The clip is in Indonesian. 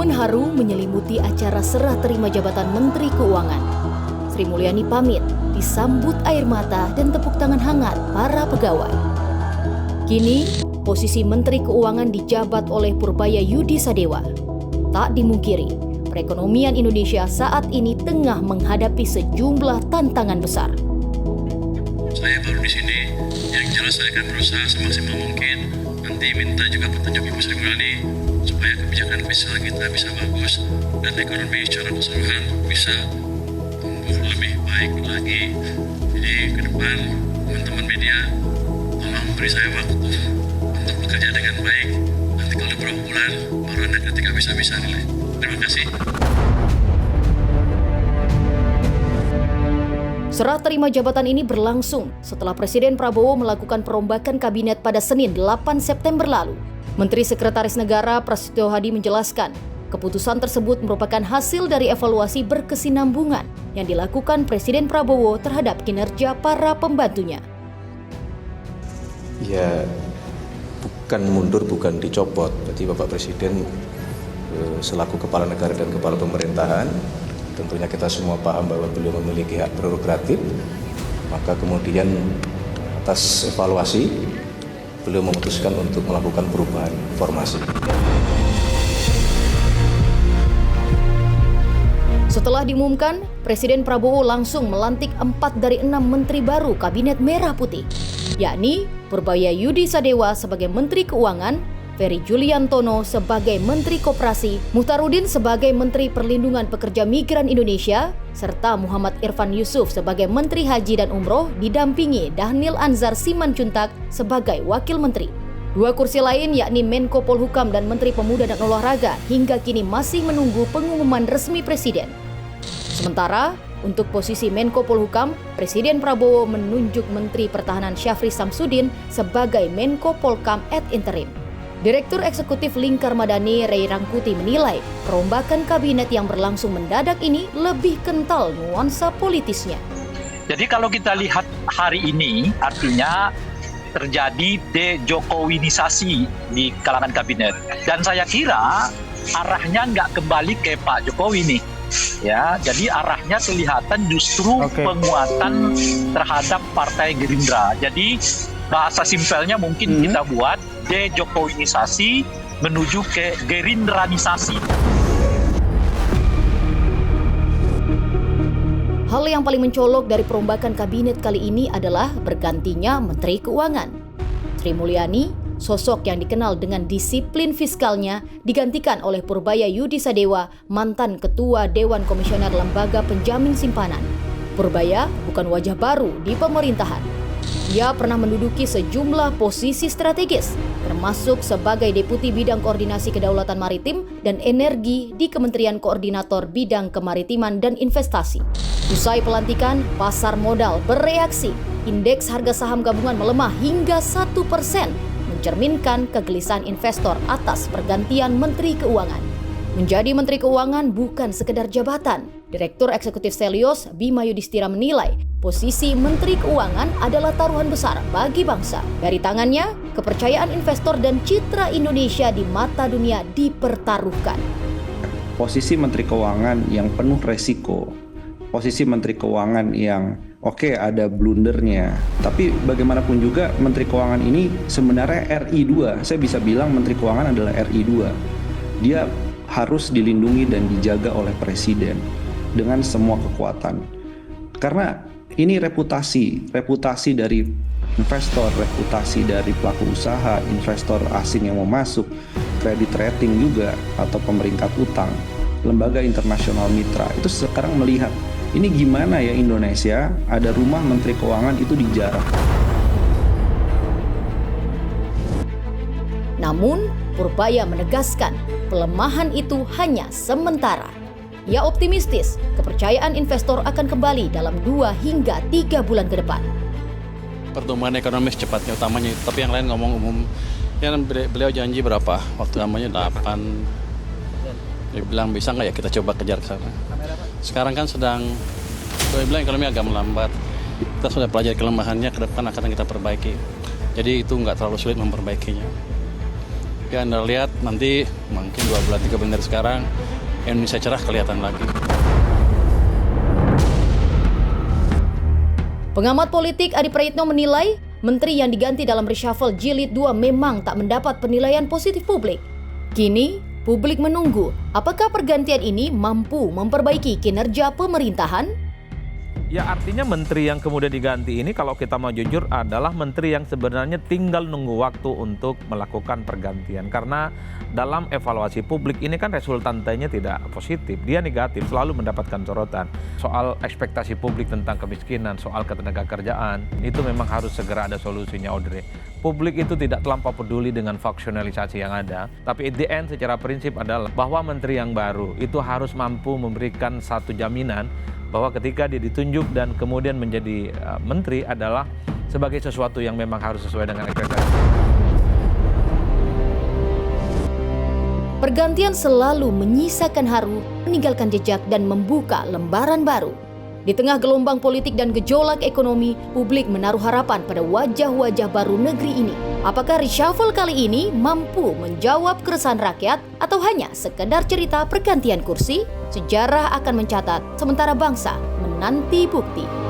Momen haru menyelimuti acara serah terima jabatan Menteri Keuangan. Sri Mulyani pamit, disambut air mata dan tepuk tangan hangat para pegawai. Kini, posisi Menteri Keuangan dijabat oleh Purbaya Yudi Sadewa. Tak dimungkiri, perekonomian Indonesia saat ini tengah menghadapi sejumlah tantangan besar. Saya baru di sini, yang jelas saya akan berusaha semaksimal mungkin. Nanti minta juga petunjuk Ibu Sri Mulyani supaya kebijakan fiskal kita bisa bagus dan ekonomi secara keseluruhan bisa tumbuh lebih baik lagi. Jadi ke depan teman-teman media tolong beri saya waktu untuk bekerja dengan baik. Nanti kalau beberapa bulan baru Anda ketika bisa nilai. Terima kasih. Serah terima jabatan ini berlangsung setelah Presiden Prabowo melakukan perombakan kabinet pada Senin 8 September lalu. Menteri Sekretaris Negara Prasetyo Hadi menjelaskan, keputusan tersebut merupakan hasil dari evaluasi berkesinambungan yang dilakukan Presiden Prabowo terhadap kinerja para pembantunya. Ya, bukan mundur, bukan dicopot. Jadi Bapak Presiden selaku Kepala Negara dan Kepala Pemerintahan, tentunya kita semua paham bahwa beliau memiliki hak prerogatif, maka kemudian atas evaluasi beliau memutuskan untuk melakukan perubahan formasi. Setelah diumumkan, Presiden Prabowo langsung melantik 4 dari 6 menteri baru Kabinet Merah Putih, yakni Purbaya Yudi Sadewa sebagai Menteri Keuangan, Ferry Juliantono sebagai Menteri Koperasi, Muhtarudin sebagai Menteri Perlindungan Pekerja Migran Indonesia, serta Muhammad Irfan Yusuf sebagai Menteri Haji dan Umroh didampingi Dhanil Anzar Simanjuntak sebagai Wakil Menteri. 2 kursi lain yakni Menko Polhukam dan Menteri Pemuda dan Olahraga hingga kini masih menunggu pengumuman resmi Presiden. Sementara, untuk posisi Menko Polhukam, Presiden Prabowo menunjuk Menteri Pertahanan Syafri Samsudin sebagai Menko Polkam ad interim. Direktur Eksekutif Lingkar Madani Ray Rangkuti menilai perombakan kabinet yang berlangsung mendadak ini lebih kental nuansa politisnya. Jadi kalau kita lihat hari ini artinya terjadi de-Jokowinisasi di kalangan kabinet. Dan saya kira arahnya nggak kembali ke Pak Jokowi nih. Ya, jadi arahnya kelihatan justru penguatan terhadap Partai Gerindra. Jadi bahasa simpelnya mungkin kita buat de-Jokowinisasi menuju ke Gerindranisasi. Hal yang paling mencolok dari perombakan kabinet kali ini adalah bergantinya Menteri Keuangan. Sri Mulyani, sosok yang dikenal dengan disiplin fiskalnya, digantikan oleh Purbaya Yudi Sadewa, mantan Ketua Dewan Komisioner Lembaga Penjamin Simpanan. Purbaya bukan wajah baru di pemerintahan. Ia pernah menduduki sejumlah posisi strategis, termasuk sebagai Deputi Bidang Koordinasi Kedaulatan Maritim dan Energi di Kementerian Koordinator Bidang Kemaritiman dan Investasi. Usai pelantikan, pasar modal bereaksi. Indeks harga saham gabungan melemah hingga 1%, mencerminkan kegelisahan investor atas pergantian Menteri Keuangan. Menjadi Menteri Keuangan bukan sekedar jabatan. Direktur Eksekutif Selios, Bima Yudhistira menilai, posisi Menteri Keuangan adalah taruhan besar bagi bangsa. Dari tangannya, kepercayaan investor dan citra Indonesia di mata dunia dipertaruhkan. Posisi Menteri Keuangan yang penuh resiko, posisi Menteri Keuangan yang ada blundernya, tapi bagaimanapun juga Menteri Keuangan ini sebenarnya RI2. Saya bisa bilang Menteri Keuangan adalah RI2. Dia harus dilindungi dan dijaga oleh Presiden dengan semua kekuatan. Karena ini reputasi dari investor, reputasi dari pelaku usaha, investor asing yang mau masuk, kredit rating juga atau pemeringkat utang, lembaga internasional mitra itu sekarang melihat ini gimana ya Indonesia ada rumah Menteri Keuangan itu dijarah. Namun, Purbaya menegaskan pelemahan itu hanya sementara. Ia optimistis kepercayaan investor akan kembali dalam 2 hingga 3 bulan ke depan. Pertumbuhan ekonomi secepatnya utamanya, tapi yang lain ngomong umum. Ya, beliau janji berapa? Waktu namanya 8. Dia bilang bisa nggak ya kita coba kejar ke sana. Sekarang kan dia bilang ekonomi agak melambat. Kita sudah pelajari kelemahannya, ke depan akan kita perbaiki. Jadi itu nggak terlalu sulit memperbaikinya. Ya Anda lihat nanti mungkin 2 bulan 3 bulan dari sekarang Indonesia cerah kelihatan lagi. Pengamat politik Adi Praitno menilai menteri yang diganti dalam reshuffle jilid 2 memang tak mendapat penilaian positif publik. Kini, publik menunggu apakah pergantian ini mampu memperbaiki kinerja pemerintahan? Ya, artinya menteri yang kemudian diganti ini kalau kita mau jujur adalah menteri yang sebenarnya tinggal nunggu waktu untuk melakukan pergantian. Karena dalam evaluasi publik ini kan resultantenya tidak positif, dia negatif, selalu mendapatkan sorotan. Soal ekspektasi publik tentang kemiskinan, soal ketenagakerjaan, itu memang harus segera ada solusinya, Audrey. Publik itu tidak terlampau peduli dengan faksionalisasi yang ada, tapi at the end secara prinsip adalah bahwa menteri yang baru itu harus mampu memberikan satu jaminan bahwa ketika dia ditunjuk dan kemudian menjadi menteri adalah sebagai sesuatu yang memang harus sesuai dengan ekspektasi. Pergantian selalu menyisakan haru, meninggalkan jejak dan membuka lembaran baru. Di tengah gelombang politik dan gejolak ekonomi, publik menaruh harapan pada wajah-wajah baru negeri ini. Apakah reshuffle kali ini mampu menjawab keresahan rakyat atau hanya sekedar cerita pergantian kursi? Sejarah akan mencatat, sementara bangsa menanti bukti.